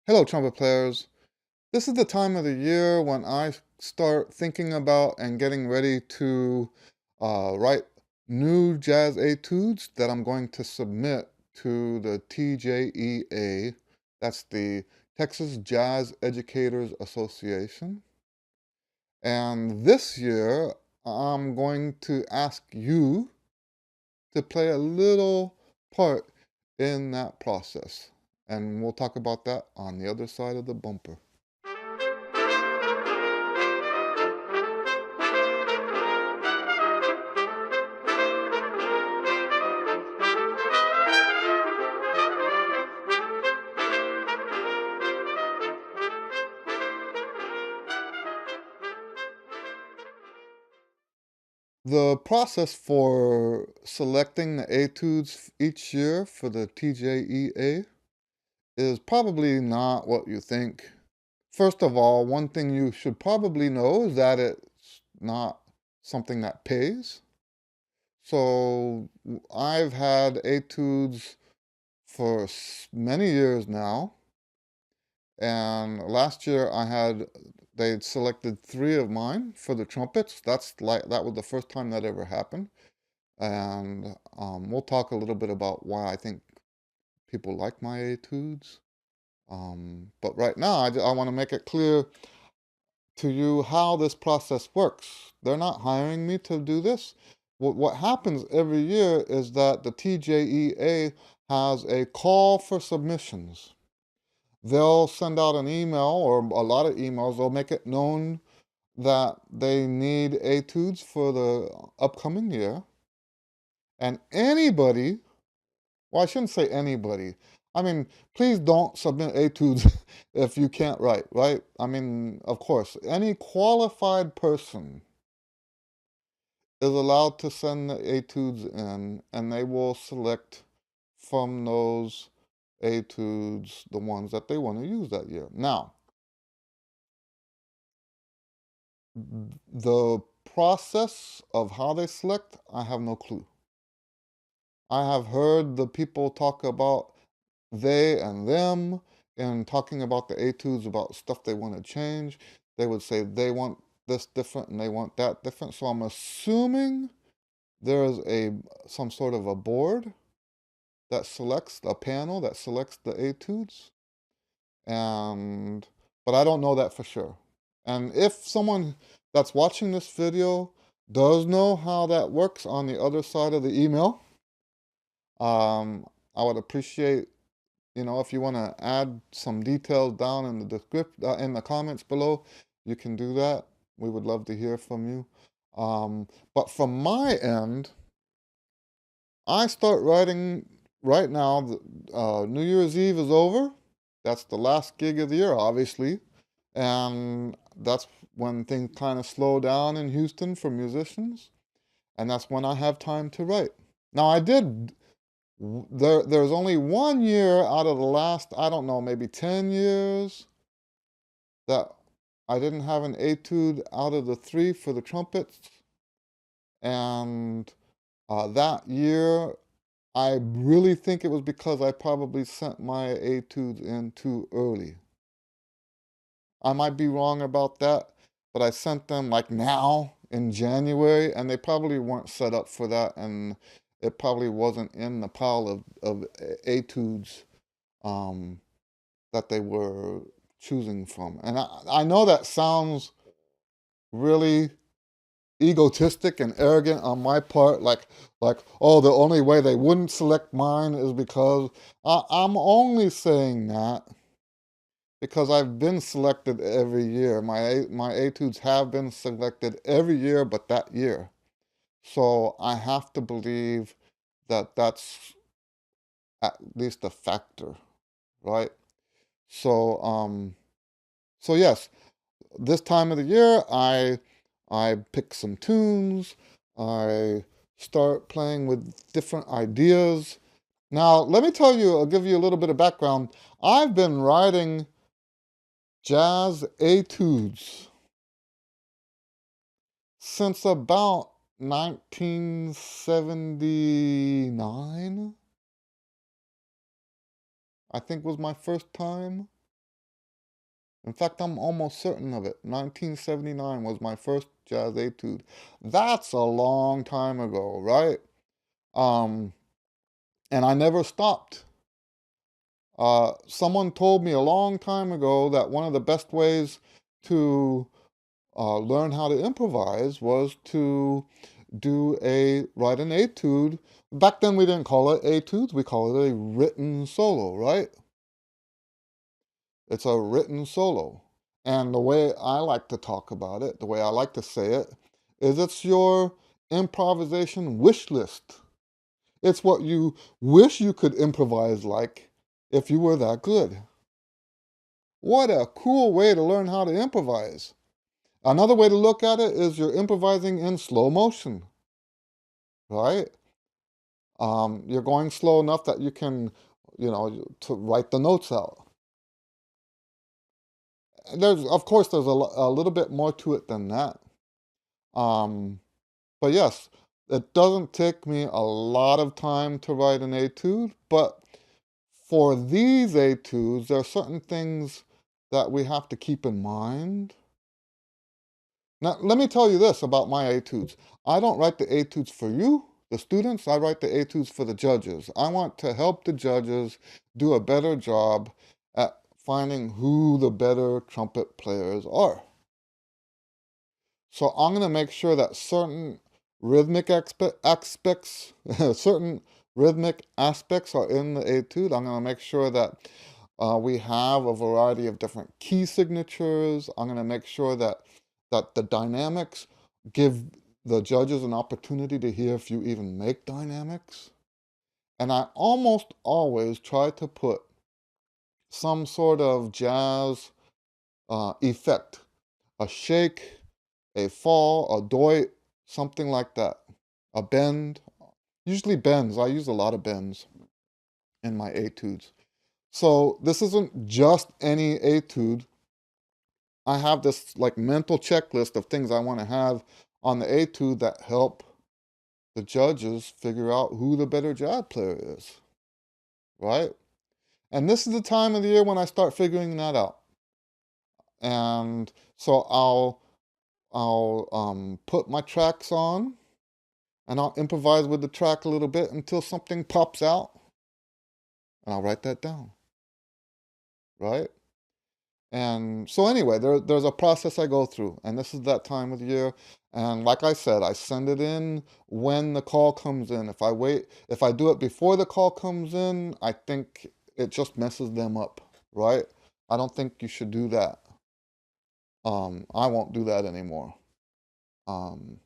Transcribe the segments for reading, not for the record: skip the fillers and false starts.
Hello, trumpet players. This is the time of the year when I start thinking about and getting ready to write new jazz etudes that I'm going to submit to the TJEA. That's the Texas Jazz Educators Association. And this year, I'm going to ask you to play a little part in that process. And we'll talk about that on the other side of the bumper. The process for selecting the etudes each year for the TJEA is probably not what you think. First of all, one thing you should probably know is that it's not something that pays. So I've had etudes for many years now, and last year they'd selected three of mine for the trumpets. That was the first time that ever happened. And we'll talk a little bit about why I think people like my etudes. But right now, I want to make it clear to you how this process works. They're not hiring me to do this. What happens every year is that the TJEA has a call for submissions. They'll send out an email or a lot of emails. They'll make it known that they need etudes for the upcoming year. And anybody, well, I shouldn't say anybody. I mean, please don't submit etudes if you can't write, right? I mean, of course, any qualified person is allowed to send the etudes in, and they will select from those etudes the ones that they want to use that year. Now, the process of how they select, I have no clue. I have heard the people talk about they and them and talking about the etudes about stuff they want to change. They would say they want this different and they want that different. So I'm assuming there is some sort of a board that selects a panel that selects the etudes. And but I don't know that for sure. And if someone that's watching this video does know how that works on the other side of the email, I would appreciate, if you want to add some details down in the in the comments below, you can do that. We would love to hear from you. But from my end, I start writing right now. New Year's Eve is over. That's the last gig of the year, obviously. And that's when things kind of slow down in Houston for musicians. And that's when I have time to write. Now, there's only 1 year out of the last, I don't know, maybe 10 years that I didn't have an etude out of the three for the trumpets. And that year, I really think it was because I probably sent my etudes in too early. I might be wrong about that, but I sent them like now in January, and they probably weren't set up for that, and it probably wasn't in the pile of etudes um, that they were choosing from. And I know that sounds really egotistic and arrogant on my part, like, oh, the only way they wouldn't select mine is because I'm only saying that because I've been selected every year. My etudes have been selected every year but that year. So I have to believe that that's at least a factor, right? So so yes, this time of the year I pick some tunes, I start playing with different ideas. Now, let me tell you, I'll give you a little bit of background. I've been writing jazz etudes since about 1979, I think was my first time. In fact, I'm almost certain of it. 1979 was my first jazz etude. That's a long time ago, right? Um, and I never stopped. Someone told me a long time ago that one of the best ways to learn how to improvise was to write an etude. Back then we didn't call it etudes, we call it a written solo, right? It's a written solo. And the way I like to talk about it, the way I like to say it, is it's your improvisation wish list. It's what you wish you could improvise like if you were that good. What a cool way to learn how to improvise. Another way to look at it is you're improvising in slow motion, right? You're going slow enough that you can, to write the notes out. Of course, there's a little bit more to it than that. Um, but yes, it doesn't take me a lot of time to write an etude, but for these etudes, there are certain things that we have to keep in mind. Now, let me tell you this about my etudes. I don't write the etudes for you, the students. I write the etudes for the judges. I want to help the judges do a better job at finding who the better trumpet players are. So I'm going to make sure that certain rhythmic aspects, certain rhythmic aspects are in the etude. I'm going to make sure that we have a variety of different key signatures. I'm going to make sure that the dynamics give the judges an opportunity to hear if you even make dynamics. And I almost always try to put some sort of jazz effect, a shake, a fall, a doit, something like that. A bend, usually bends. I use a lot of bends in my etudes. So this isn't just any etude. I have this like mental checklist of things I want to have on the etude that help the judges figure out who the better jazz player is, right? And this is the time of the year when I start figuring that out. And so I'll put my tracks on and I'll improvise with the track a little bit until something pops out and I'll write that down, right? And so anyway, there's a process I go through, and this is that time of the year. And like I said, I send it in when the call comes in. If I do it before the call comes in, I think it just messes them up, right? I don't think you should do that. I won't do that anymore. Um,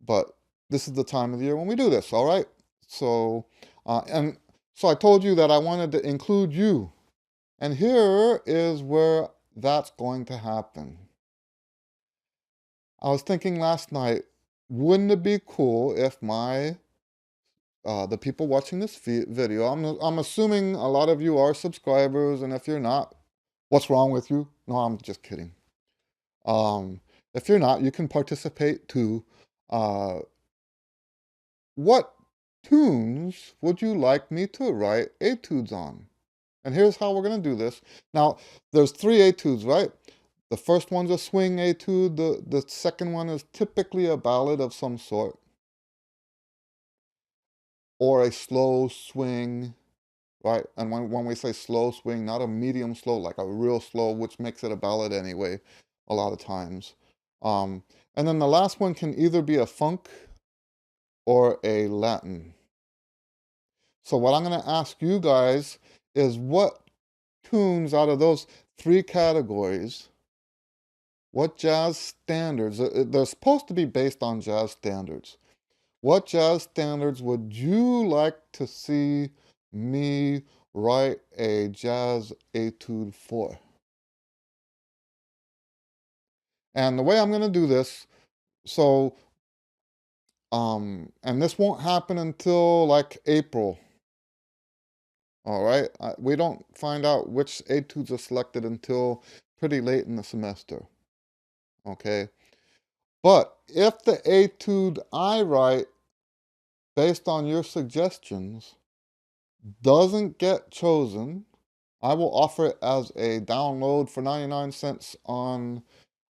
but this is the time of the year when we do this, all right? So, and so I told you that I wanted to include you. And here is where that's going to happen. I was thinking last night, wouldn't it be cool if the people watching this video, I'm assuming a lot of you are subscribers, and if you're not, what's wrong with you? No, I'm just kidding. Um, if you're not, you can participate too. Uh, what tunes would you like me to write etudes on? And here's how we're going to do this. Now, there's 3 etudes, right? The first one's a swing etude. The second one is typically a ballad of some sort, or a slow swing, right? And when we say slow swing, not a medium slow, like a real slow, which makes it a ballad anyway, a lot of times. Um, and then the last one can either be a funk or a Latin. So what I'm going to ask you guys is what tunes out of those 3 categories, what jazz standards, they're supposed to be based on jazz standards. What jazz standards would you like to see me write a jazz etude for? And the way I'm going to do this, so, and this won't happen until like April. All right. We don't find out which etudes are selected until pretty late in the semester. Okay. But if the etude I write based on your suggestions doesn't get chosen I will offer it as a download for 99 cents on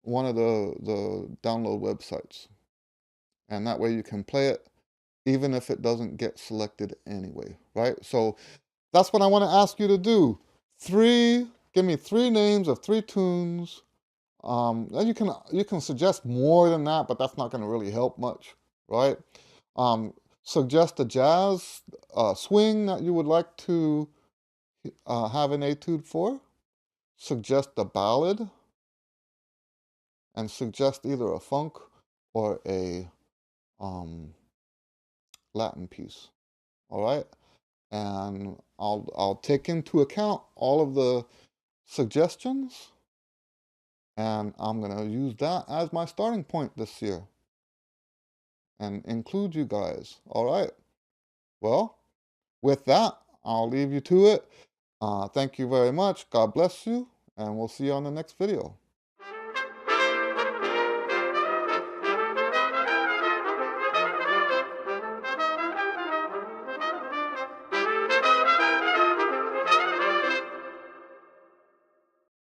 one of the download websites. And that way you can play it even if it doesn't get selected anyway, right? So that's what I want to ask you to do. Give me three names of three tunes. And you can suggest more than that, but that's not going to really help much, right? Suggest a jazz swing that you would like to have an etude for. Suggest a ballad, and suggest either a funk or a um, Latin piece. All right, and I'll take into account all of the suggestions, and I'm gonna use that as my starting point this year and include you guys. All right. Well, with that, I'll leave you to it. Thank you very much. God bless you, and we'll see you on the next video.